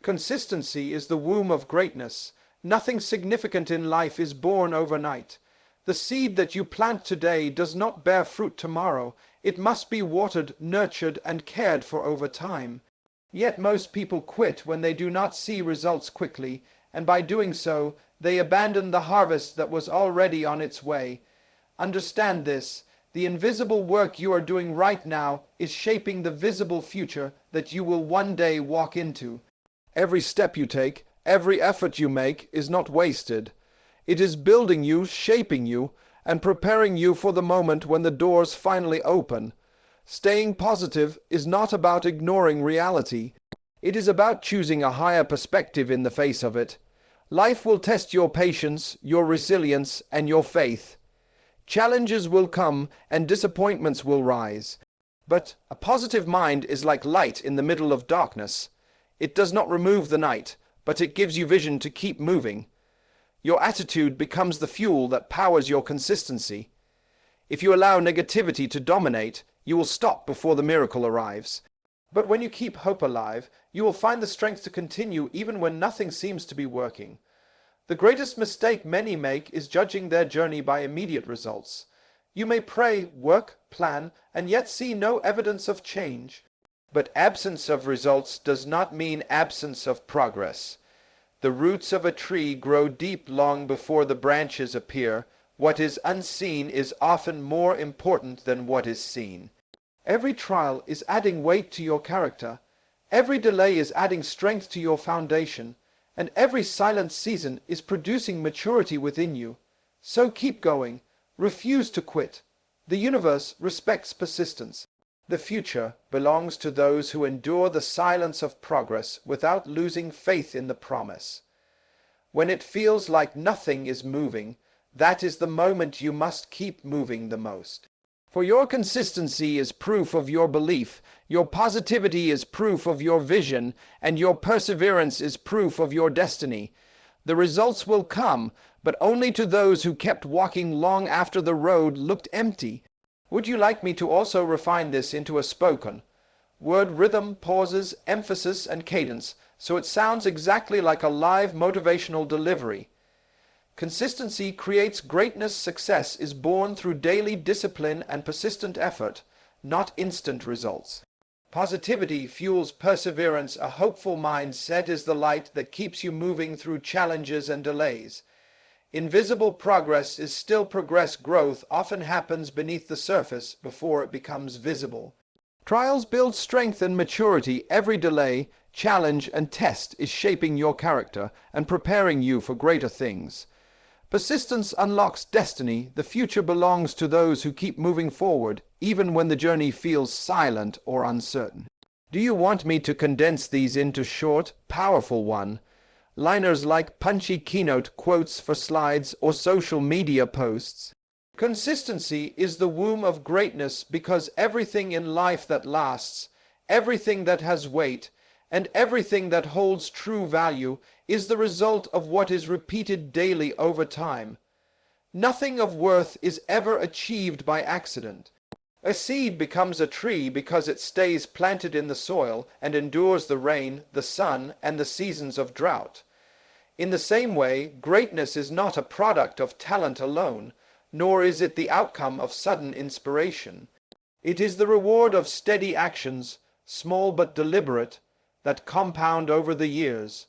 Consistency is the womb of greatness. Nothing significant in life is born overnight. The seed that you plant today does not bear fruit tomorrow. It must be watered, nurtured, and cared for over time. Yet most people quit when they do not see results quickly, and by doing so, they abandon the harvest that was already on its way. Understand this. The invisible work you are doing right now is shaping the visible future that you will one day walk into. Every step you take, every effort you make is not wasted. It is building you, shaping you, and preparing you for the moment when the doors finally open. Staying positive is not about ignoring reality. It is about choosing a higher perspective in the face of it. Life will test your patience, your resilience, and your faith. Challenges will come and disappointments will rise. But a positive mind is like light in the middle of darkness. It does not remove the night, but it gives you vision to keep moving. Your attitude becomes the fuel that powers your consistency. If you allow negativity to dominate, you will stop before the miracle arrives. But when you keep hope alive, you will find the strength to continue even when nothing seems to be working. The greatest mistake many make is judging their journey by immediate results. You may pray, work, plan, and yet see no evidence of change. But absence of results does not mean absence of progress. The roots of a tree grow deep long before the branches appear. What is unseen is often more important than what is seen. Every trial is adding weight to your character. Every delay is adding strength to your foundation. And every silent season is producing maturity within you. So keep going. Refuse to quit. The universe respects persistence. The future belongs to those who endure the silence of progress without losing faith in the promise. When it feels like nothing is moving, that is the moment you must keep moving the most. For your consistency is proof of your belief, your positivity is proof of your vision, and your perseverance is proof of your destiny. The results will come, but only to those who kept walking long after the road looked empty. Would you like me to also refine this into a spoken word rhythm, pauses, emphasis, and cadence, so it sounds exactly like a live motivational delivery? Consistency creates greatness. Success is born through daily discipline and persistent effort, not instant results. Positivity fuels perseverance. A hopeful mindset is the light that keeps you moving through challenges and delays. Invisible progress is still progress. Growth often happens beneath the surface before it becomes visible. Trials build strength and maturity. Every delay, challenge, and test is shaping your character and preparing you for greater things. Persistence unlocks destiny. The future belongs to those who keep moving forward, even when the journey feels silent or uncertain. Do you want me to condense these into short, powerful one-liners like punchy keynote quotes for slides or social media posts? Consistency is the womb of greatness because everything in life that lasts, everything that has weight, and everything that holds true value is the result of what is repeated daily over time. Nothing of worth is ever achieved by accident. A seed becomes a tree because it stays planted in the soil and endures the rain, the sun, and the seasons of drought. In the same way, greatness is not a product of talent alone, nor is it the outcome of sudden inspiration. It is the reward of steady actions, small but deliberate, that compound over the years.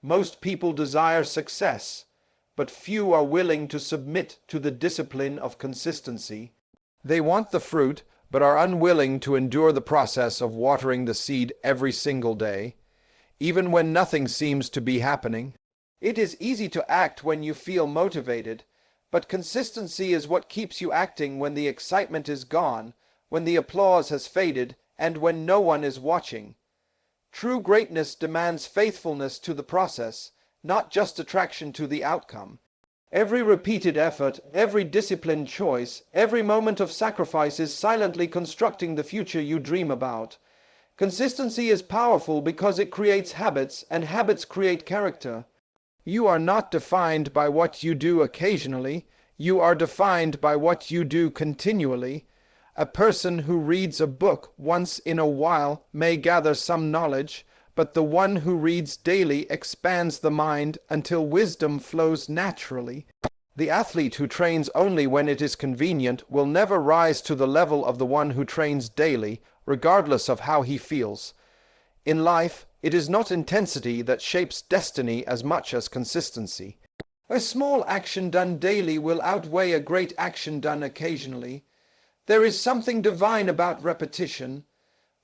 Most people desire success, but few are willing to submit to the discipline of consistency. They want the fruit, but are unwilling to endure the process of watering the seed every single day, even when nothing seems to be happening. It is easy to act when you feel motivated, but consistency is what keeps you acting when the excitement is gone, when the applause has faded, and when no one is watching. True greatness demands faithfulness to the process, not just attraction to the outcome. Every repeated effort, every disciplined choice, every moment of sacrifice is silently constructing the future you dream about. Consistency is powerful because it creates habits, and habits create character. You are not defined by what you do occasionally. You are defined by what you do continually. A person who reads a book once in a while may gather some knowledge, but the one who reads daily expands the mind until wisdom flows naturally. The athlete who trains only when it is convenient will never rise to the level of the one who trains daily, regardless of how he feels. In life, it is not intensity that shapes destiny as much as consistency. A small action done daily will outweigh a great action done occasionally. There is something divine about repetition.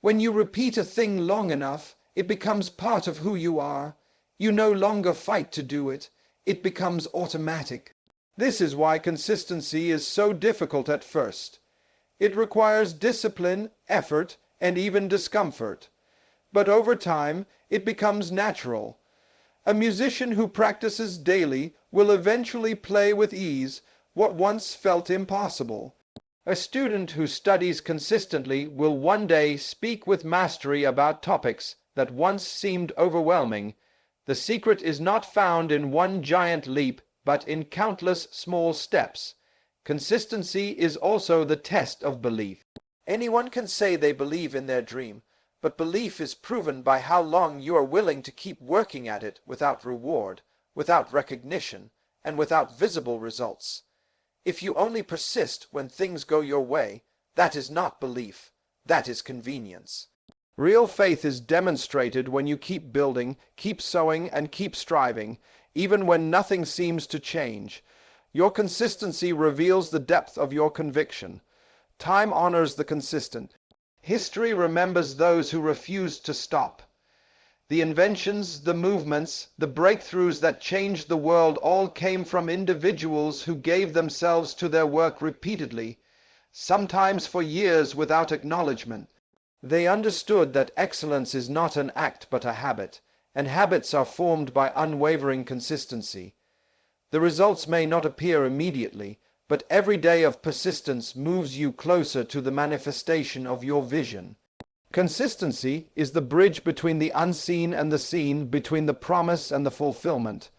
When you repeat a thing long enough, it becomes part of who you are. You no longer fight to do it. It becomes automatic. This is why consistency is so difficult at first. It requires discipline, effort, and even discomfort. But over time, it becomes natural. A musician who practices daily will eventually play with ease what once felt impossible. A student who studies consistently will one day speak with mastery about topics that once seemed overwhelming. The secret is not found in one giant leap, but in countless small steps. Consistency is also the test of belief. Anyone can say they believe in their dream, but belief is proven by how long you are willing to keep working at it without reward, without recognition, and without visible results. If you only persist when things go your way, that is not belief, that is convenience. Real faith is demonstrated when you keep building, keep sowing, and keep striving, even when nothing seems to change. Your consistency reveals the depth of your conviction. Time honors the consistent. History remembers those who refused to stop. The inventions, the movements, the breakthroughs that changed the world all came from individuals who gave themselves to their work repeatedly, sometimes for years without acknowledgement. They understood that excellence is not an act but a habit, and habits are formed by unwavering consistency. The results may not appear immediately, but every day of persistence moves you closer to the manifestation of your vision. Consistency is the bridge between the unseen and the seen, between the promise and the fulfillment.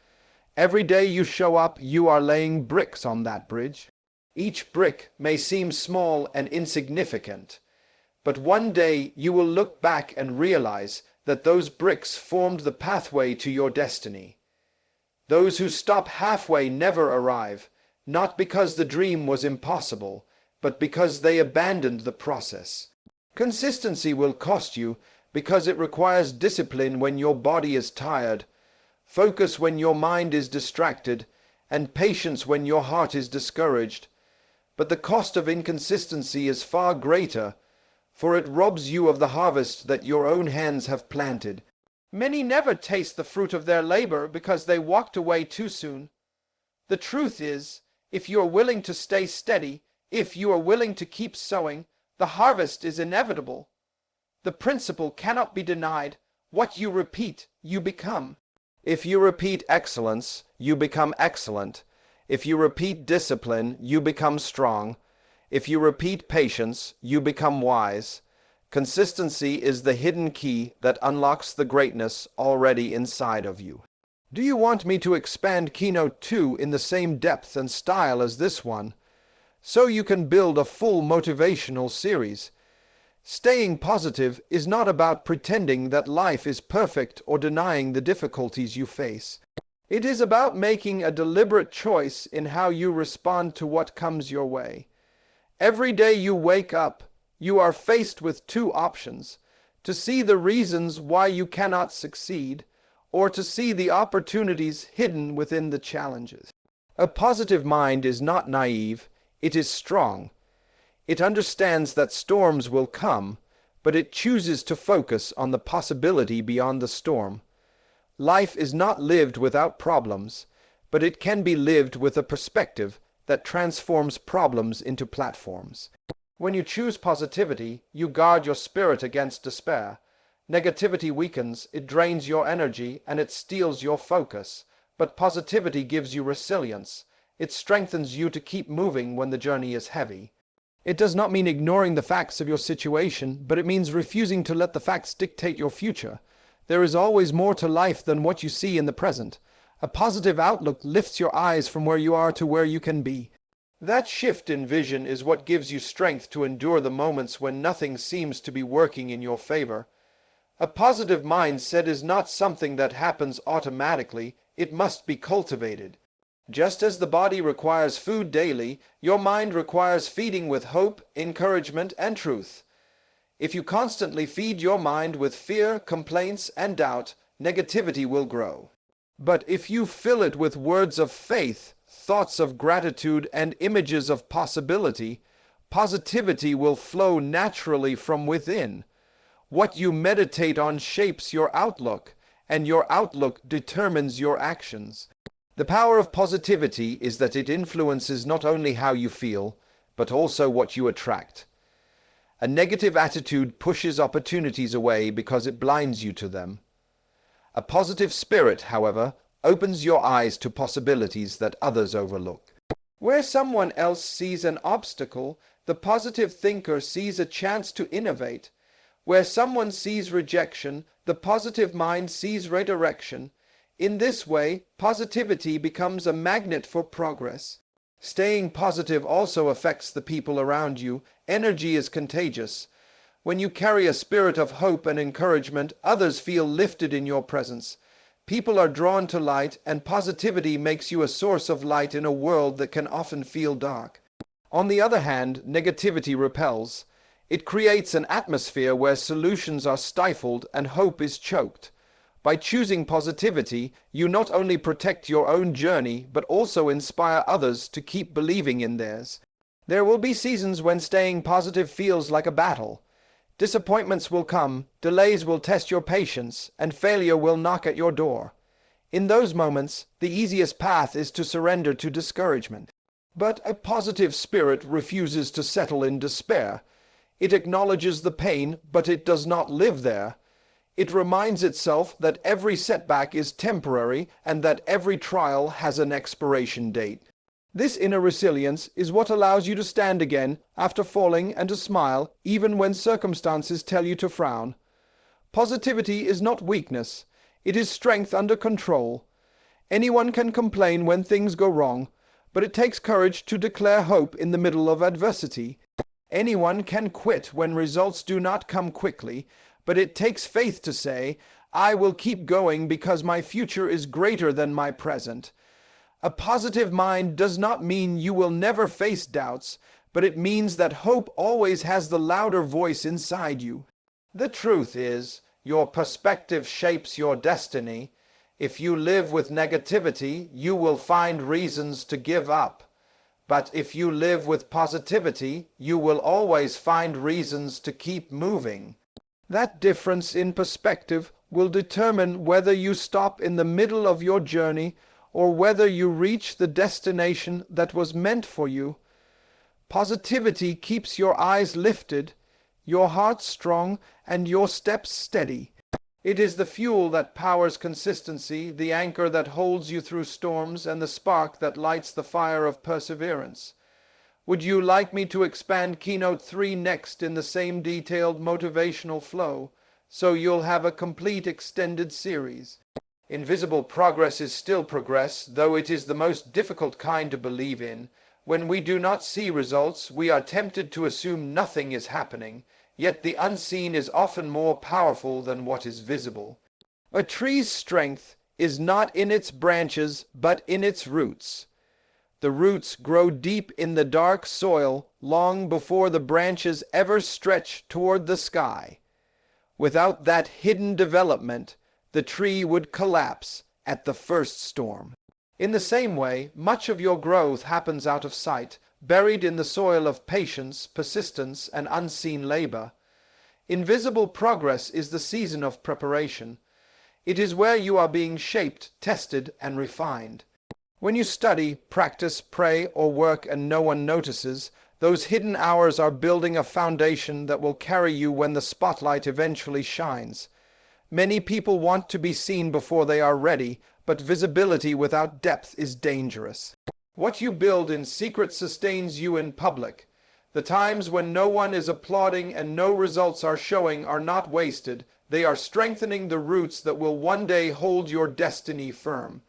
Every day you show up, you are laying bricks on that bridge. Each brick may seem small and insignificant, but one day you will look back and realize that those bricks formed the pathway to your destiny. Those who stop halfway never arrive, not because the dream was impossible, but because they abandoned the process. Consistency will cost you because it requires discipline when your body is tired, focus when your mind is distracted, and patience when your heart is discouraged. But the cost of inconsistency is far greater, for it robs you of the harvest that your own hands have planted. Many never taste the fruit of their labor because they walked away too soon. The truth is, if you are willing to stay steady, if you are willing to keep sowing, the harvest is inevitable. The principle cannot be denied. What you repeat, you become. If you repeat excellence, you become excellent. If you repeat discipline, you become strong. If you repeat patience, you become wise. Consistency is the hidden key that unlocks the greatness already inside of you. Do you want me to expand Keynote 2 in the same depth and style as this one, so you can build a full motivational series? Staying positive is not about pretending that life is perfect or denying the difficulties you face. It is about making a deliberate choice in how you respond to what comes your way. Every day you wake up, you are faced with two options: to see the reasons why you cannot succeed, or to see the opportunities hidden within the challenges. A positive mind is not naive, it is strong. It understands that storms will come, but it chooses to focus on the possibility beyond the storm. Life is not lived without problems, but it can be lived with a perspective that transforms problems into platforms. When you choose positivity, you guard your spirit against despair. Negativity weakens, it drains your energy, and it steals your focus. But positivity gives you resilience. It strengthens you to keep moving when the journey is heavy. It does not mean ignoring the facts of your situation, but it means refusing to let the facts dictate your future. There is always more to life than what you see in the present. A positive outlook lifts your eyes from where you are to where you can be. That shift in vision is what gives you strength to endure the moments when nothing seems to be working in your favor. A positive mindset is not something that happens automatically, it must be cultivated. Just as the body requires food daily, your mind requires feeding with hope, encouragement, and truth. If you constantly feed your mind with fear, complaints, and doubt, negativity will grow. But if you fill it with words of faith, thoughts of gratitude, and images of possibility, positivity will flow naturally from within. What you meditate on shapes your outlook, and your outlook determines your actions. The power of positivity is that it influences not only how you feel, but also what you attract. A negative attitude pushes opportunities away because it blinds you to them. A positive spirit, however, opens your eyes to possibilities that others overlook. Where someone else sees an obstacle, the positive thinker sees a chance to innovate. Where someone sees rejection, the positive mind sees redirection. In this way, positivity becomes a magnet for progress. Staying positive also affects the people around you. Energy is contagious. When you carry a spirit of hope and encouragement, others feel lifted in your presence. People are drawn to light, and positivity makes you a source of light in a world that can often feel dark. On the other hand, negativity repels. It creates an atmosphere where solutions are stifled and hope is choked. By choosing positivity, you not only protect your own journey, but also inspire others to keep believing in theirs. There will be seasons when staying positive feels like a battle. Disappointments will come, delays will test your patience, and failure will knock at your door. In those moments, the easiest path is to surrender to discouragement. But a positive spirit refuses to settle in despair. It acknowledges the pain, but it does not live there. It reminds itself that every setback is temporary and that every trial has an expiration date. This inner resilience is what allows you to stand again after falling and to smile even when circumstances tell you to frown. Positivity is not weakness. It is strength under control. Anyone can complain when things go wrong, but it takes courage to declare hope in the middle of adversity. Anyone can quit when results do not come quickly, but it takes faith to say, I will keep going because my future is greater than my present. A positive mind does not mean you will never face doubts, but it means that hope always has the louder voice inside you. The truth is, your perspective shapes your destiny. If you live with negativity, you will find reasons to give up. But if you live with positivity, you will always find reasons to keep moving. That difference in perspective will determine whether you stop in the middle of your journey or whether you reach the destination that was meant for you. Positivity keeps your eyes lifted, your heart strong, and your steps steady. It is the fuel that powers consistency, the anchor that holds you through storms, and the spark that lights the fire of perseverance. Would you like me to expand Keynote 3 next in the same detailed motivational flow, so you'll have a complete extended series? Invisible progress is still progress, though it is the most difficult kind to believe in. When we do not see results, we are tempted to assume nothing is happening. Yet the unseen is often more powerful than what is visible. A tree's strength is not in its branches, but in its roots. The roots grow deep in the dark soil long before the branches ever stretch toward the sky. Without that hidden development, the tree would collapse at the first storm. In the same way, much of your growth happens out of sight, buried in the soil of patience, persistence, and unseen labor. Invisible progress is the season of preparation. It is where you are being shaped, tested, and refined. When you study, practice, pray, or work and no one notices, those hidden hours are building a foundation that will carry you when the spotlight eventually shines. Many people want to be seen before they are ready, but visibility without depth is dangerous. What you build in secret sustains you in public. The times when no one is applauding and no results are showing are not wasted. They are strengthening the roots that will one day hold your destiny firm.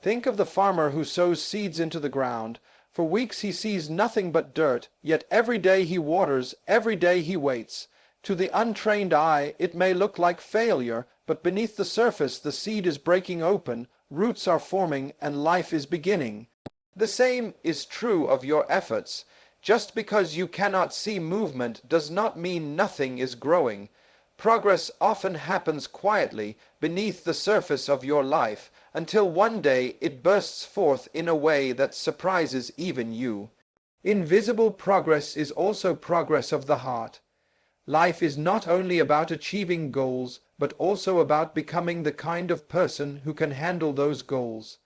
Think of the farmer who sows seeds into the ground. For weeks he sees nothing but dirt, yet every day he waters, every day he waits. To the untrained eye, it may look like failure, but beneath the surface the seed is breaking open, roots are forming, and life is beginning. The same is true of your efforts. Just because you cannot see movement does not mean nothing is growing. Progress often happens quietly beneath the surface of your life, until one day it bursts forth in a way that surprises even you. Invisible progress is also progress of the heart. Life is not only about achieving goals, but also about becoming the kind of person who can handle those goals.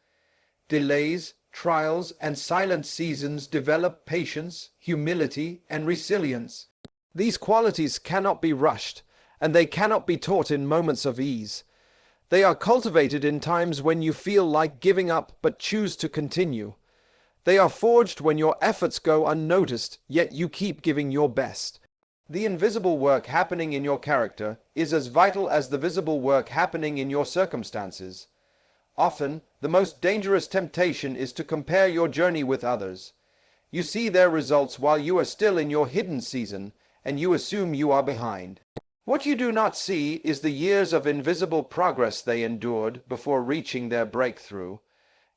Delays, trials, and silent seasons develop patience, humility, and resilience. These qualities cannot be rushed, and they cannot be taught in moments of ease. They are cultivated in times when you feel like giving up but choose to continue. They are forged when your efforts go unnoticed, yet you keep giving your best. The invisible work happening in your character is as vital as the visible work happening in your circumstances. Often, the most dangerous temptation is to compare your journey with others. You see their results while you are still in your hidden season, and you assume you are behind. What you do not see is the years of invisible progress they endured before reaching their breakthrough.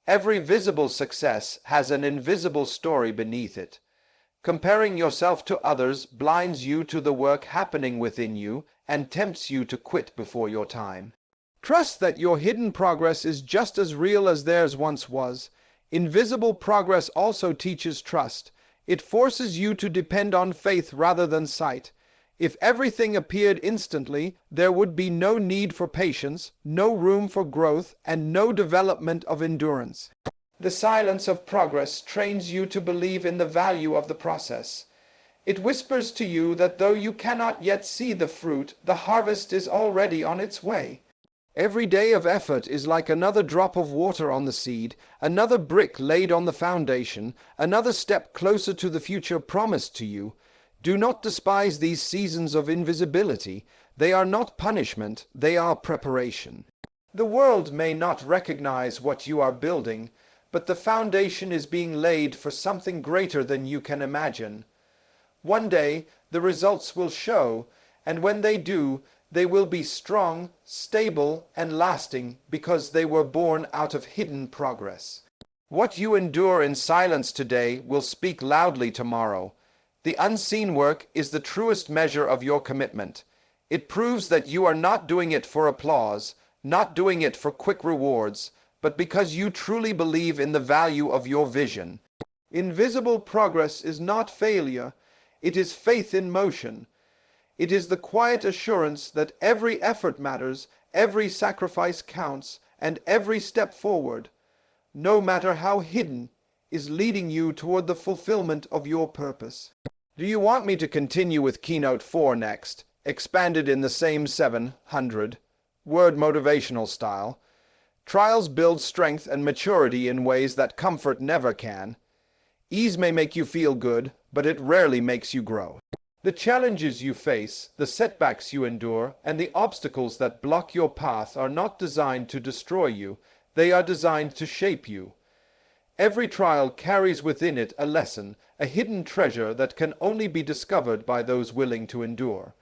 Every visible success has an invisible story beneath it. Comparing yourself to others blinds you to the work happening within you and tempts you to quit before your time. Trust that your hidden progress is just as real as theirs once was. Invisible progress also teaches trust. It forces you to depend on faith rather than sight. If everything appeared instantly, there would be no need for patience, no room for growth, and no development of endurance. The silence of progress trains you to believe in the value of the process. It whispers to you that though you cannot yet see the fruit, the harvest is already on its way. Every day of effort is like another drop of water on the seed, another brick laid on the foundation, another step closer to the future promised to you. Do not despise these seasons of invisibility. They are not punishment, they are preparation. The world may not recognize what you are building, but the foundation is being laid for something greater than you can imagine. One day, the results will show, and when they do, they will be strong, stable, and lasting because they were born out of hidden progress. What you endure in silence today will speak loudly tomorrow. The unseen work is the truest measure of your commitment. It proves that you are not doing it for applause, not doing it for quick rewards, but because you truly believe in the value of your vision. Invisible progress is not failure, it is faith in motion. It is the quiet assurance that every effort matters, every sacrifice counts, and every step forward, no matter how hidden, is leading you toward the fulfillment of your purpose. Do you want me to continue with Keynote 4 next, expanded in the same 700-word motivational style? Trials build strength and maturity in ways that comfort never can. Ease may make you feel good, but it rarely makes you grow. The challenges you face, the setbacks you endure, and the obstacles that block your path are not designed to destroy you. They are designed to shape you. Every trial carries within it a lesson, a hidden treasure that can only be discovered by those willing to endure.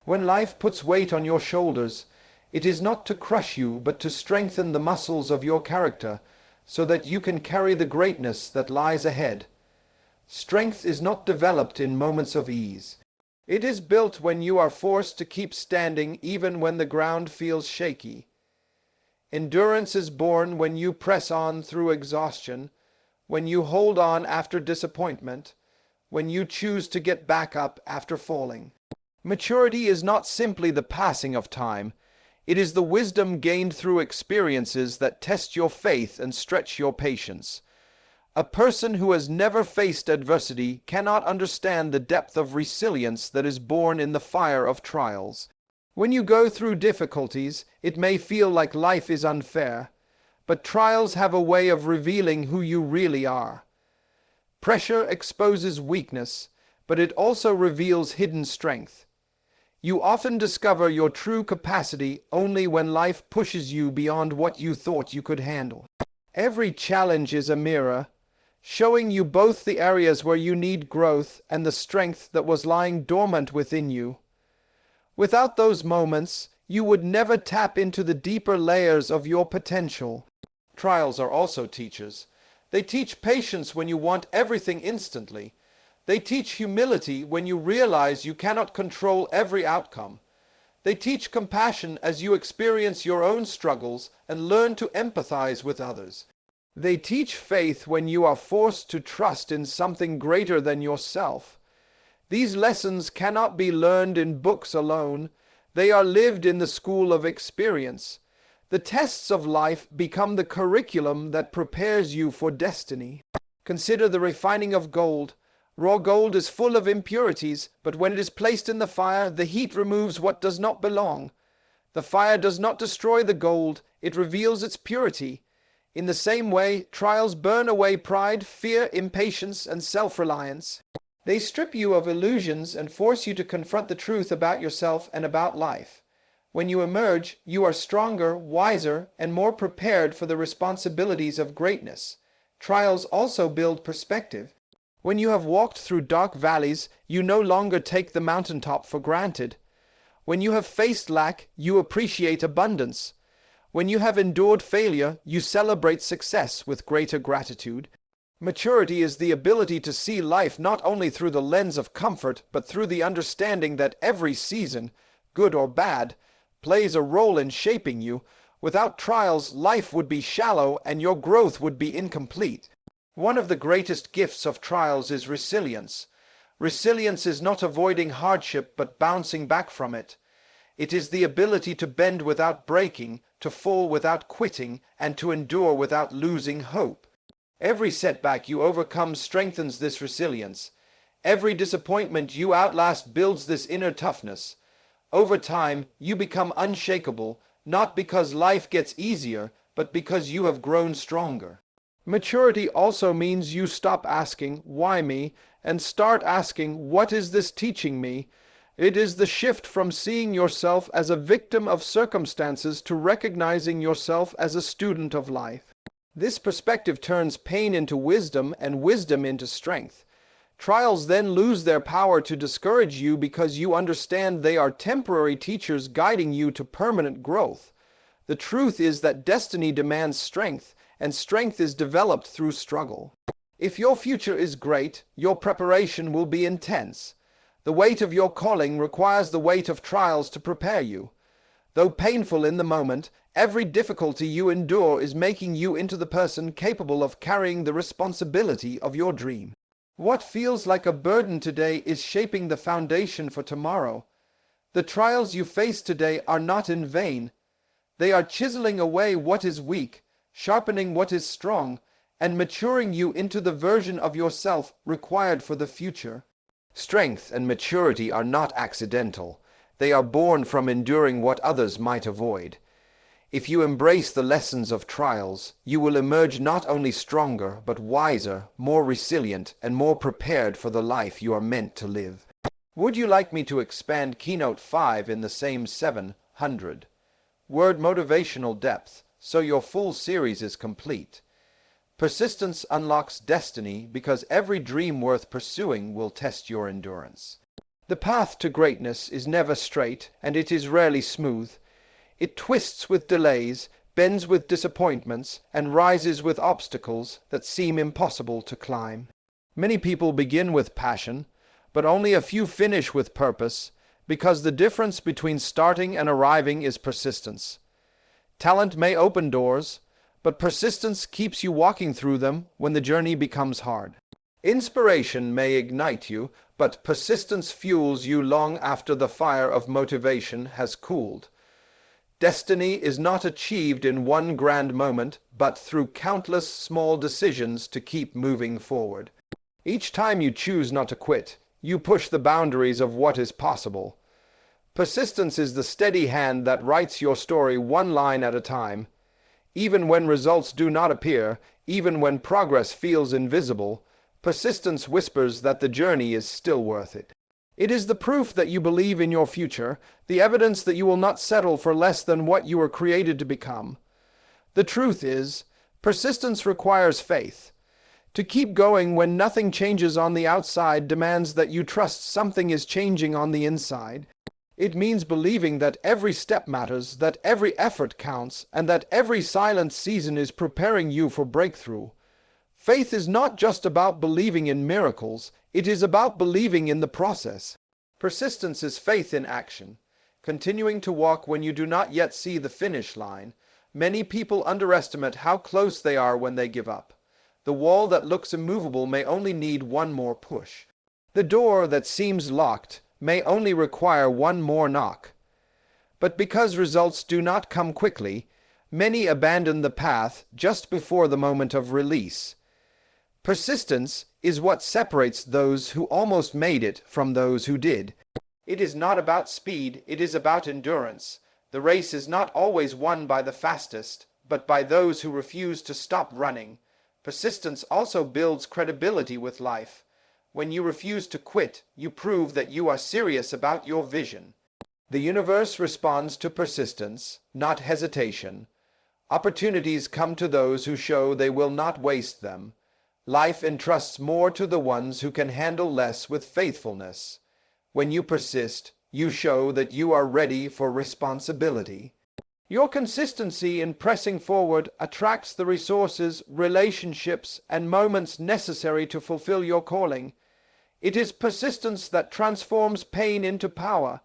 When life puts weight on your shoulders, it is not to crush you, but to strengthen the muscles of your character, so that you can carry the greatness that lies ahead. Strength is not developed in moments of ease. It is built when you are forced to keep standing even when the ground feels shaky. Endurance is born when you press on through exhaustion, when you hold on after disappointment, when you choose to get back up after falling. Maturity is not simply the passing of time. It is the wisdom gained through experiences that test your faith and stretch your patience. A person who has never faced adversity cannot understand the depth of resilience that is born in the fire of trials. When you go through difficulties, it may feel like life is unfair, but trials have a way of revealing who you really are. Pressure exposes weakness, but it also reveals hidden strength. You often discover your true capacity only when life pushes you beyond what you thought you could handle. Every challenge is a mirror, showing you both the areas where you need growth and the strength that was lying dormant within you. Without those moments, you would never tap into the deeper layers of your potential. Trials are also teachers. They teach patience when you want everything instantly. They teach humility when you realize you cannot control every outcome. They teach compassion as you experience your own struggles and learn to empathize with others. They teach faith when you are forced to trust in something greater than yourself. These lessons cannot be learned in books alone. They are lived in the school of experience. The tests of life become the curriculum that prepares you for destiny. Consider the refining of gold. Raw gold is full of impurities, but when it is placed in the fire, the heat removes what does not belong. The fire does not destroy the gold, it reveals its purity. In the same way, trials burn away pride, fear, impatience, and self-reliance. They strip you of illusions and force you to confront the truth about yourself and about life. When you emerge, you are stronger, wiser, and more prepared for the responsibilities of greatness. Trials also build perspective. When you have walked through dark valleys, you no longer take the mountaintop for granted. When you have faced lack, you appreciate abundance. When you have endured failure, you celebrate success with greater gratitude. Maturity is the ability to see life not only through the lens of comfort, but through the understanding that every season, good or bad, plays a role in shaping you. Without trials, life would be shallow and your growth would be incomplete. One of the greatest gifts of trials is resilience. Resilience is not avoiding hardship, but bouncing back from it. It is the ability to bend without breaking, to fall without quitting, and to endure without losing hope. Every setback you overcome strengthens this resilience. Every disappointment you outlast builds this inner toughness. Over time, you become unshakable, not because life gets easier, but because you have grown stronger. Maturity also means you stop asking, "Why me?" and start asking, "What is this teaching me?" It is the shift from seeing yourself as a victim of circumstances to recognizing yourself as a student of life. This perspective turns pain into wisdom and wisdom into strength. Trials then lose their power to discourage you because you understand they are temporary teachers guiding you to permanent growth. The truth is that destiny demands strength, and strength is developed through struggle. If your future is great, your preparation will be intense. The weight of your calling requires the weight of trials to prepare you. Though painful in the moment, every difficulty you endure is making you into the person capable of carrying the responsibility of your dream. What feels like a burden today is shaping the foundation for tomorrow. The trials you face today are not in vain. They are chiseling away what is weak, sharpening what is strong, and maturing you into the version of yourself required for the future. Strength and maturity are not accidental. They are born from enduring what others might avoid. If you embrace the lessons of trials, you will emerge not only stronger, but wiser, more resilient, and more prepared for the life you are meant to live. Would you like me to expand Keynote 5 in the same 700 word motivational depth, so your full series is complete? Persistence unlocks destiny because every dream worth pursuing will test your endurance. The path to greatness is never straight, and it is rarely smooth. It twists with delays, bends with disappointments, and rises with obstacles that seem impossible to climb. Many people begin with passion, but only a few finish with purpose, because the difference between starting and arriving is persistence. Talent may open doors, but persistence keeps you walking through them when the journey becomes hard. Inspiration may ignite you, but persistence fuels you long after the fire of motivation has cooled. Destiny is not achieved in one grand moment, but through countless small decisions to keep moving forward. Each time you choose not to quit, you push the boundaries of what is possible. Persistence is the steady hand that writes your story one line at a time. Even when results do not appear, even when progress feels invisible, persistence whispers that the journey is still worth it. It is the proof that you believe in your future, the evidence that you will not settle for less than what you were created to become. The truth is, persistence requires faith. To keep going when nothing changes on the outside demands that you trust something is changing on the inside. It means believing that every step matters, that every effort counts, and that every silent season is preparing you for breakthrough. Faith is not just about believing in miracles, it is about believing in the process. Persistence is faith in action, continuing to walk when you do not yet see the finish line. Many people underestimate how close they are when they give up. The wall that looks immovable may only need one more push. The door that seems locked may only require one more knock. But because results do not come quickly, many abandon the path just before the moment of release. Persistence is what separates those who almost made it from those who did. It is not about speed, it is about endurance. The race is not always won by the fastest, but by those who refuse to stop running. Persistence also builds credibility with life. When you refuse to quit, you prove that you are serious about your vision. The universe responds to persistence, not hesitation. Opportunities come to those who show they will not waste them. Life entrusts more to the ones who can handle less with faithfulness. When you persist, you show that you are ready for responsibility. Your consistency in pressing forward attracts the resources, relationships, and moments necessary to fulfill your calling. It is persistence that transforms pain into power.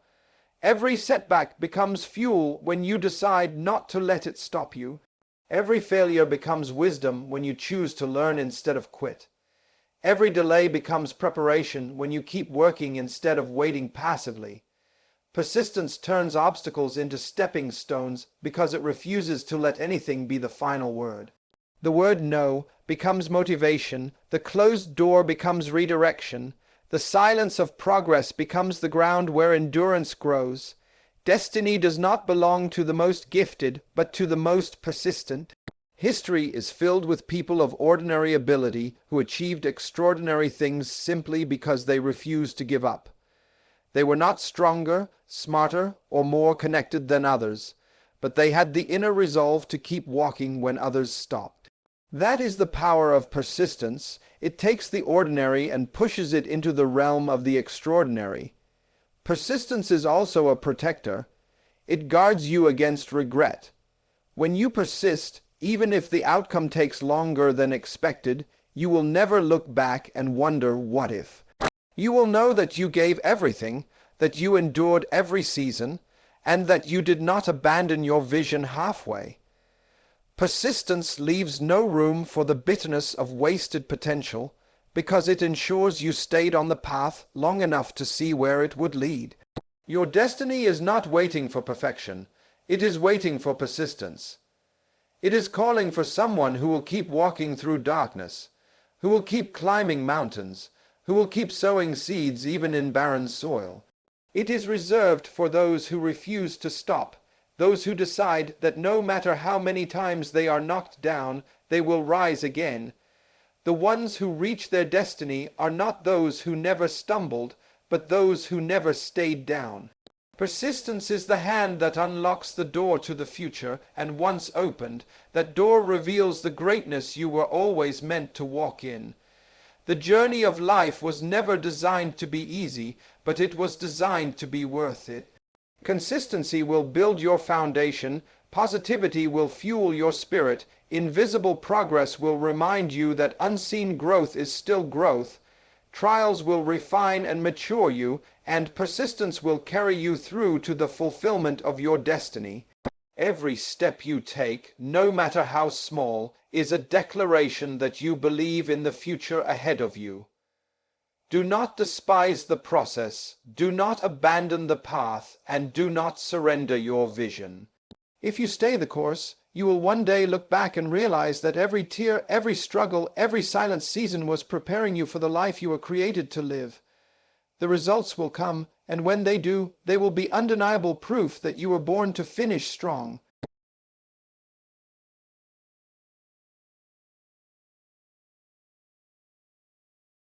Every setback becomes fuel when you decide not to let it stop you. Every failure becomes wisdom when you choose to learn instead of quit. Every delay becomes preparation when you keep working instead of waiting passively. Persistence turns obstacles into stepping stones because it refuses to let anything be the final word. The word no becomes motivation, the closed door becomes redirection, the silence of progress becomes the ground where endurance grows. Destiny does not belong to the most gifted, but to the most persistent. History is filled with people of ordinary ability who achieved extraordinary things simply because they refused to give up. They were not stronger, smarter, or more connected than others, but they had the inner resolve to keep walking when others stopped. That is the power of persistence. It takes the ordinary and pushes it into the realm of the extraordinary. Persistence is also a protector. It guards you against regret. When you persist, even if the outcome takes longer than expected, you will never look back and wonder what if. You will know that you gave everything, that you endured every season, and that you did not abandon your vision halfway. Persistence leaves no room for the bitterness of wasted potential, because it ensures you stayed on the path long enough to see where it would lead. Your destiny is not waiting for perfection, it is waiting for persistence. It is calling for someone who will keep walking through darkness, who will keep climbing mountains, who will keep sowing seeds even in barren soil. It is reserved for those who refuse to stop, those who decide that no matter how many times they are knocked down, they will rise again. The ones who reach their destiny are not those who never stumbled, but those who never stayed down. Persistence is the hand that unlocks the door to the future, and once opened, that door reveals the greatness you were always meant to walk in. The journey of life was never designed to be easy, but it was designed to be worth it. Consistency will build your foundation, positivity will fuel your spirit, invisible progress will remind you that unseen growth is still growth, trials will refine and mature you, and persistence will carry you through to the fulfillment of your destiny. Every step you take, no matter how small, is a declaration that you believe in the future ahead of you. Do not despise the process, do not abandon the path, and do not surrender your vision. If you stay the course, you will one day look back and realize that every tear, every struggle, every silent season was preparing you for the life you were created to live. The results will come, and when they do, they will be undeniable proof that you were born to finish strong.